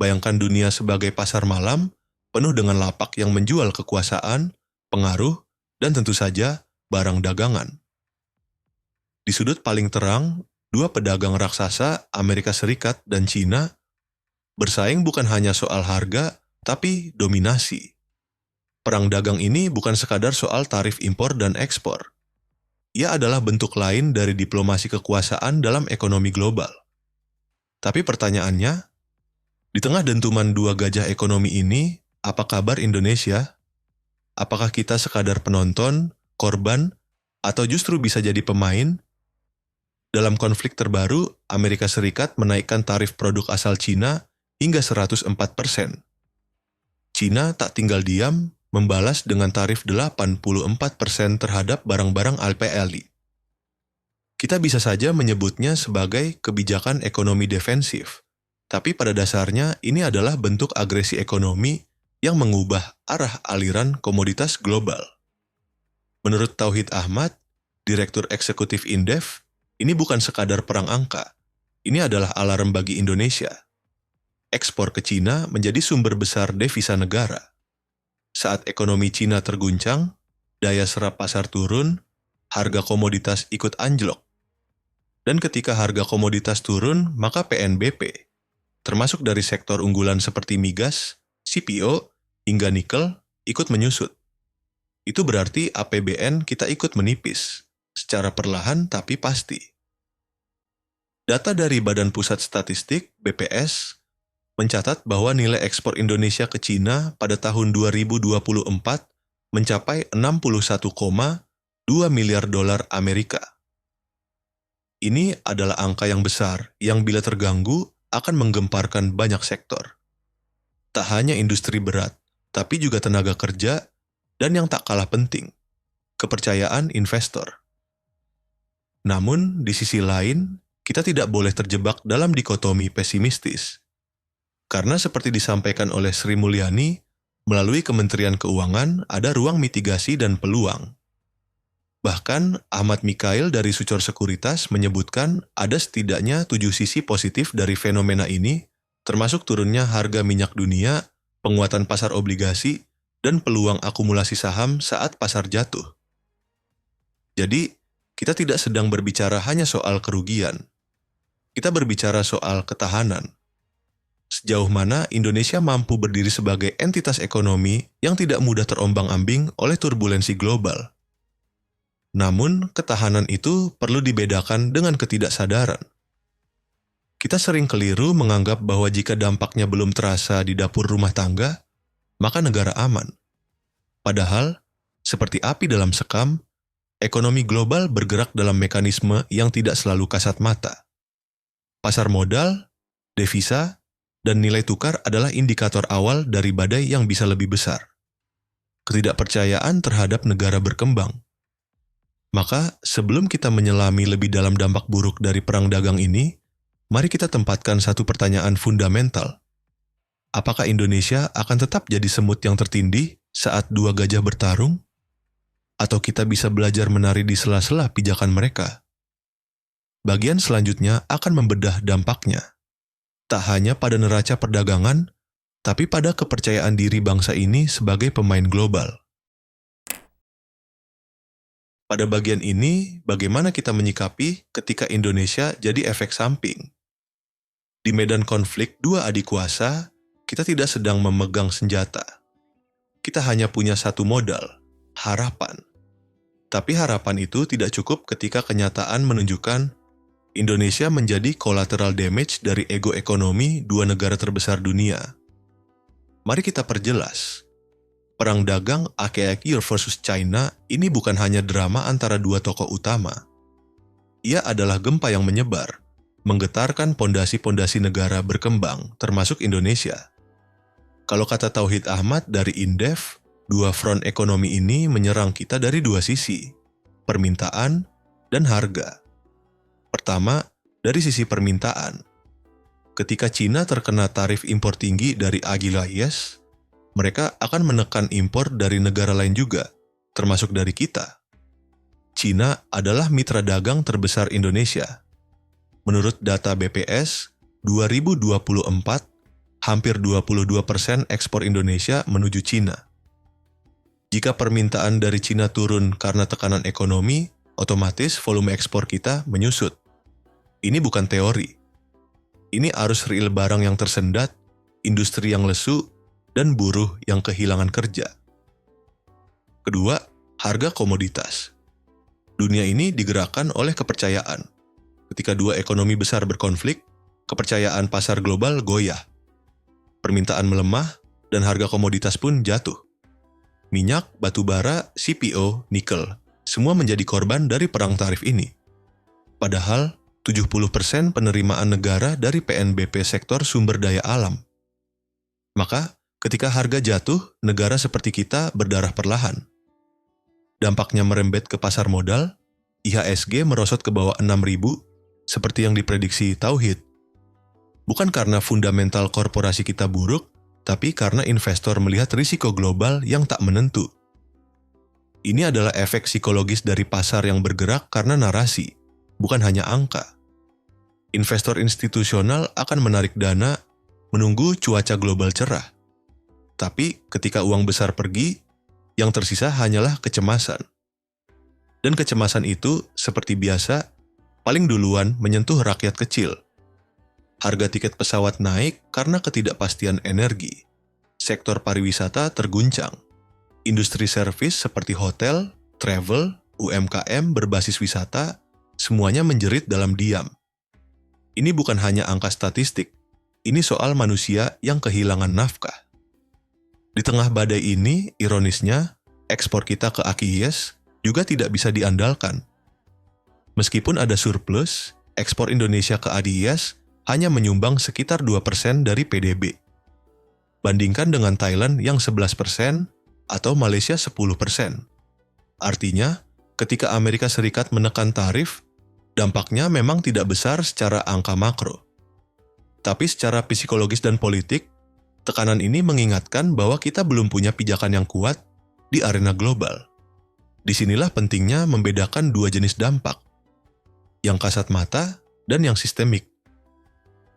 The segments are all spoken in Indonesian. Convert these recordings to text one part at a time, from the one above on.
Bayangkan dunia sebagai pasar malam, penuh dengan lapak yang menjual kekuasaan, pengaruh, dan tentu saja barang dagangan. Di sudut paling terang, dua pedagang raksasa, Amerika Serikat dan China, bersaing bukan hanya soal harga, tapi dominasi. Perang dagang ini bukan sekadar soal tarif impor dan ekspor. Ia adalah bentuk lain dari diplomasi kekuasaan dalam ekonomi global. Tapi pertanyaannya, di tengah dentuman dua gajah ekonomi ini, apa kabar Indonesia? Apakah kita sekadar penonton, korban, atau justru bisa jadi pemain? Dalam konflik terbaru, Amerika Serikat menaikkan tarif produk asal Cina hingga 104%. Cina tak tinggal diam, membalas dengan tarif 84% terhadap barang-barang APLI. Kita bisa saja menyebutnya sebagai kebijakan ekonomi defensif, tapi pada dasarnya ini adalah bentuk agresi ekonomi yang mengubah arah aliran komoditas global. Menurut Tauhid Ahmad, Direktur Eksekutif Indef, ini bukan sekadar perang angka, ini adalah alarm bagi Indonesia. Ekspor ke Cina menjadi sumber besar devisa negara. Saat ekonomi Cina terguncang, daya serap pasar turun, harga komoditas ikut anjlok. Dan ketika harga komoditas turun, maka PNBP, termasuk dari sektor unggulan seperti migas, CPO, hingga nikel, ikut menyusut. Itu berarti APBN kita ikut menipis, secara perlahan tapi pasti. Data dari Badan Pusat Statistik, BPS, mencatat bahwa nilai ekspor Indonesia ke Cina pada tahun 2024 mencapai 61,2 miliar dolar Amerika. Ini adalah angka yang besar yang bila terganggu akan menggemparkan banyak sektor. Tak hanya industri berat, tapi juga tenaga kerja dan yang tak kalah penting, kepercayaan investor. Namun, di sisi lain, kita tidak boleh terjebak dalam dikotomi pesimistis. Karena seperti disampaikan oleh Sri Mulyani, melalui Kementerian Keuangan ada ruang mitigasi dan peluang. Bahkan, Ahmad Mikhail dari Sucor Sekuritas menyebutkan ada setidaknya 7 sisi positif dari fenomena ini, termasuk turunnya harga minyak dunia, penguatan pasar obligasi, dan peluang akumulasi saham saat pasar jatuh. Jadi, kita tidak sedang berbicara hanya soal kerugian. Kita berbicara soal ketahanan. Sejauh mana Indonesia mampu berdiri sebagai entitas ekonomi yang tidak mudah terombang-ambing oleh turbulensi global. Namun, ketahanan itu perlu dibedakan dengan ketidaksadaran. Kita sering keliru menganggap bahwa jika dampaknya belum terasa di dapur rumah tangga, maka negara aman. Padahal, seperti api dalam sekam, ekonomi global bergerak dalam mekanisme yang tidak selalu kasat mata. Pasar modal, devisa, dan nilai tukar adalah indikator awal dari badai yang bisa lebih besar. Ketidakpercayaan terhadap negara berkembang. Maka, sebelum kita menyelami lebih dalam dampak buruk dari perang dagang ini, mari kita tempatkan satu pertanyaan fundamental. Apakah Indonesia akan tetap jadi semut yang tertindih saat dua gajah bertarung? Atau kita bisa belajar menari di sela-sela pijakan mereka? Bagian selanjutnya akan membedah dampaknya. Tak hanya pada neraca perdagangan, tapi pada kepercayaan diri bangsa ini sebagai pemain global. Pada bagian ini, bagaimana kita menyikapi ketika Indonesia jadi efek samping? Di medan konflik dua adik kuasa, kita tidak sedang memegang senjata. Kita hanya punya satu modal, harapan. Tapi harapan itu tidak cukup ketika kenyataan menunjukkan Indonesia menjadi collateral damage dari ego ekonomi dua negara terbesar dunia. Mari kita perjelas. Perang dagang AKI versus China ini bukan hanya drama antara dua tokoh utama. Ia adalah gempa yang menyebar, menggetarkan pondasi-pondasi negara berkembang, termasuk Indonesia. Kalau kata Tauhid Ahmad dari Indef, dua front ekonomi ini menyerang kita dari dua sisi, permintaan dan harga. Pertama, dari sisi permintaan. Ketika Cina terkena tarif impor tinggi dari Aguilayes, mereka akan menekan impor dari negara lain juga, termasuk dari kita. Cina adalah mitra dagang terbesar Indonesia. Menurut data BPS, 2024, hampir 22% ekspor Indonesia menuju Cina. Jika permintaan dari Cina turun karena tekanan ekonomi, otomatis volume ekspor kita menyusut. Ini bukan teori. Ini arus real barang yang tersendat, industri yang lesu, dan buruh yang kehilangan kerja. Kedua, harga komoditas. Dunia ini digerakkan oleh kepercayaan. Ketika dua ekonomi besar berkonflik, kepercayaan pasar global goyah. Permintaan melemah, dan harga komoditas pun jatuh. Minyak, batu bara, CPO, nikel, semua menjadi korban dari perang tarif ini. Padahal, 70% penerimaan negara dari PNBP sektor sumber daya alam. Maka, ketika harga jatuh, negara seperti kita berdarah perlahan. Dampaknya merembet ke pasar modal, IHSG merosot ke bawah 6.000, seperti yang diprediksi Tauhid. Bukan karena fundamental korporasi kita buruk, tapi karena investor melihat risiko global yang tak menentu. Ini adalah efek psikologis dari pasar yang bergerak karena narasi, bukan hanya angka. Investor institusional akan menarik dana, menunggu cuaca global cerah. Tapi ketika uang besar pergi, yang tersisa hanyalah kecemasan. Dan kecemasan itu, seperti biasa, paling duluan menyentuh rakyat kecil. Harga tiket pesawat naik karena ketidakpastian energi. Sektor pariwisata terguncang. Industri servis seperti hotel, travel, UMKM berbasis wisata, semuanya menjerit dalam diam. Ini bukan hanya angka statistik, ini soal manusia yang kehilangan nafkah. Di tengah badai ini, ironisnya, ekspor kita ke AKIS juga tidak bisa diandalkan. Meskipun ada surplus, ekspor Indonesia ke ADIS hanya menyumbang sekitar 2% dari PDB. Bandingkan dengan Thailand yang 11% atau Malaysia 10%. Artinya, ketika Amerika Serikat menekan tarif, dampaknya memang tidak besar secara angka makro. Tapi secara psikologis dan politik, tekanan ini mengingatkan bahwa kita belum punya pijakan yang kuat di arena global. Disinilah pentingnya membedakan dua jenis dampak, yang kasat mata dan yang sistemik.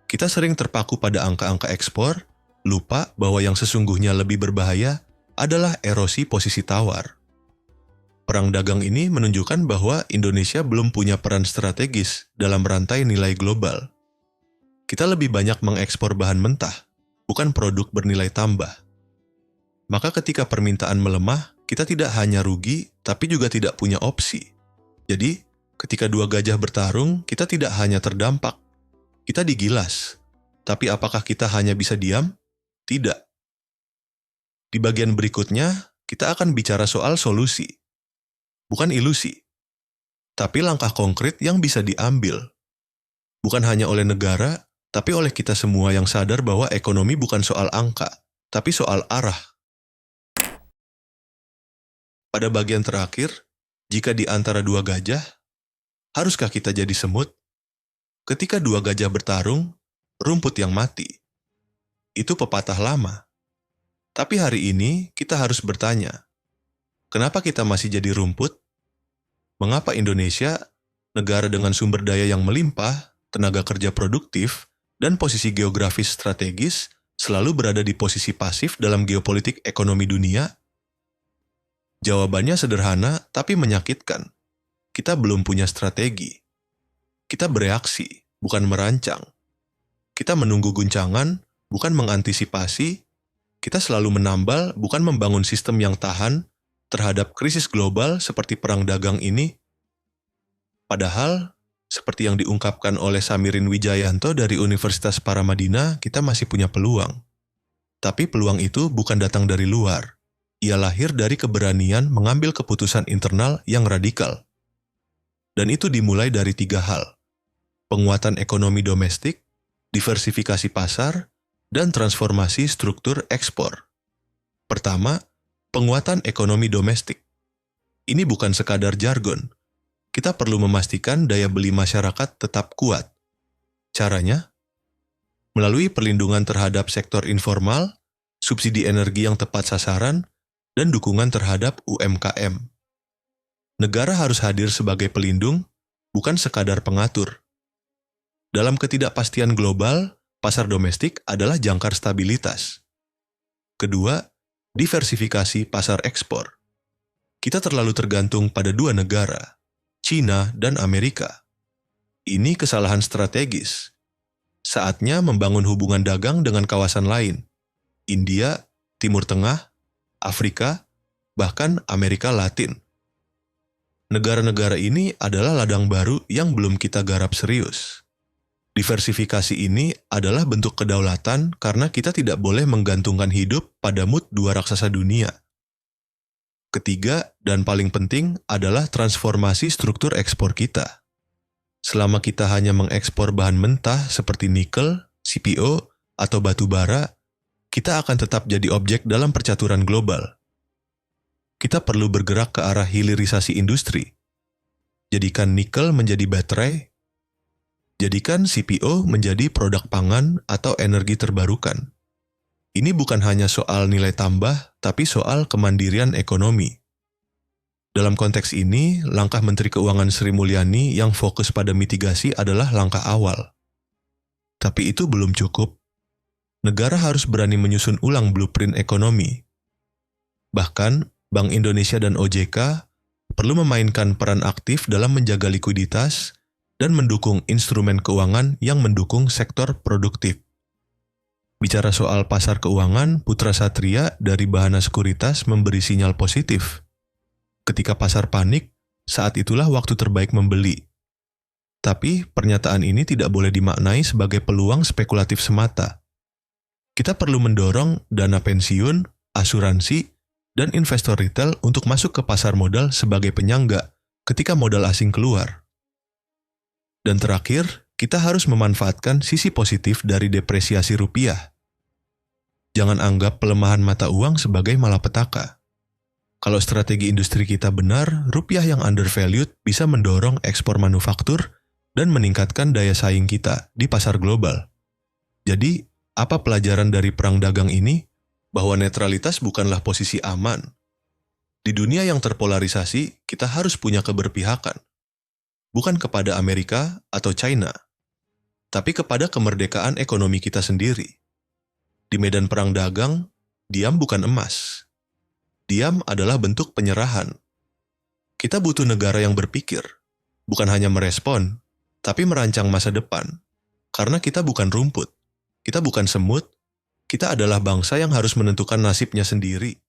Kita sering terpaku pada angka-angka ekspor, lupa bahwa yang sesungguhnya lebih berbahaya adalah erosi posisi tawar. Perang dagang ini menunjukkan bahwa Indonesia belum punya peran strategis dalam rantai nilai global. Kita lebih banyak mengekspor bahan mentah, bukan produk bernilai tambah. Maka ketika permintaan melemah, kita tidak hanya rugi, tapi juga tidak punya opsi. Jadi, ketika dua gajah bertarung, kita tidak hanya terdampak. Kita digilas. Tapi apakah kita hanya bisa diam? Tidak. Di bagian berikutnya, kita akan bicara soal solusi. Bukan ilusi. Tapi langkah konkret yang bisa diambil. Bukan hanya oleh negara, tapi oleh kita semua yang sadar bahwa ekonomi bukan soal angka, tapi soal arah. Pada bagian terakhir, jika di antara dua gajah, haruskah kita jadi semut? Ketika dua gajah bertarung, rumput yang mati. Itu pepatah lama. Tapi hari ini kita harus bertanya, kenapa kita masih jadi rumput? Mengapa Indonesia, negara dengan sumber daya yang melimpah, tenaga kerja produktif, dan posisi geografis strategis selalu berada di posisi pasif dalam geopolitik ekonomi dunia? Jawabannya sederhana tapi menyakitkan. Kita belum punya strategi. Kita bereaksi, bukan merancang. Kita menunggu guncangan, bukan mengantisipasi. Kita selalu menambal, bukan membangun sistem yang tahan terhadap krisis global seperti perang dagang ini. Padahal, seperti yang diungkapkan oleh Samirin Wijayanto dari Universitas Paramadina, kita masih punya peluang. Tapi peluang itu bukan datang dari luar. Ia lahir dari keberanian mengambil keputusan internal yang radikal. Dan itu dimulai dari 3 hal. Penguatan ekonomi domestik, diversifikasi pasar, dan transformasi struktur ekspor. Pertama, penguatan ekonomi domestik. Ini bukan sekadar jargon. Kita perlu memastikan daya beli masyarakat tetap kuat. Caranya? Melalui perlindungan terhadap sektor informal, subsidi energi yang tepat sasaran, dan dukungan terhadap UMKM. Negara harus hadir sebagai pelindung, bukan sekadar pengatur. Dalam ketidakpastian global, pasar domestik adalah jangkar stabilitas. Kedua, diversifikasi pasar ekspor. Kita terlalu tergantung pada dua negara, China dan Amerika. Ini kesalahan strategis. Saatnya membangun hubungan dagang dengan kawasan lain, India, Timur Tengah, Afrika, bahkan Amerika Latin. Negara-negara ini adalah ladang baru yang belum kita garap serius. Diversifikasi ini adalah bentuk kedaulatan karena kita tidak boleh menggantungkan hidup pada mood dua raksasa dunia. Ketiga, dan paling penting adalah transformasi struktur ekspor kita. Selama kita hanya mengekspor bahan mentah seperti nikel, CPO, atau batu bara, kita akan tetap jadi objek dalam percaturan global. Kita perlu bergerak ke arah hilirisasi industri. Jadikan nikel menjadi baterai, jadikan CPO menjadi produk pangan atau energi terbarukan. Ini bukan hanya soal nilai tambah, tapi soal kemandirian ekonomi. Dalam konteks ini, langkah Menteri Keuangan Sri Mulyani yang fokus pada mitigasi adalah langkah awal. Tapi itu belum cukup. Negara harus berani menyusun ulang blueprint ekonomi. Bahkan, Bank Indonesia dan OJK perlu memainkan peran aktif dalam menjaga likuiditas dan mendukung instrumen keuangan yang mendukung sektor produktif. Bicara soal pasar keuangan, Putra Satria dari Bahana Sekuritas memberi sinyal positif. Ketika pasar panik, saat itulah waktu terbaik membeli. Tapi pernyataan ini tidak boleh dimaknai sebagai peluang spekulatif semata. Kita perlu mendorong dana pensiun, asuransi, dan investor retail untuk masuk ke pasar modal sebagai penyangga ketika modal asing keluar. Dan terakhir, kita harus memanfaatkan sisi positif dari depresiasi rupiah. Jangan anggap pelemahan mata uang sebagai malapetaka. Kalau strategi industri kita benar, rupiah yang undervalued bisa mendorong ekspor manufaktur dan meningkatkan daya saing kita di pasar global. Jadi, apa pelajaran dari perang dagang ini? Bahwa netralitas bukanlah posisi aman. Di dunia yang terpolarisasi, kita harus punya keberpihakan. Bukan kepada Amerika atau China, tapi kepada kemerdekaan ekonomi kita sendiri. Di medan perang dagang, diam bukan emas. Diam adalah bentuk penyerahan. Kita butuh negara yang berpikir, bukan hanya merespon, tapi merancang masa depan. Karena kita bukan rumput, kita bukan semut, kita adalah bangsa yang harus menentukan nasibnya sendiri.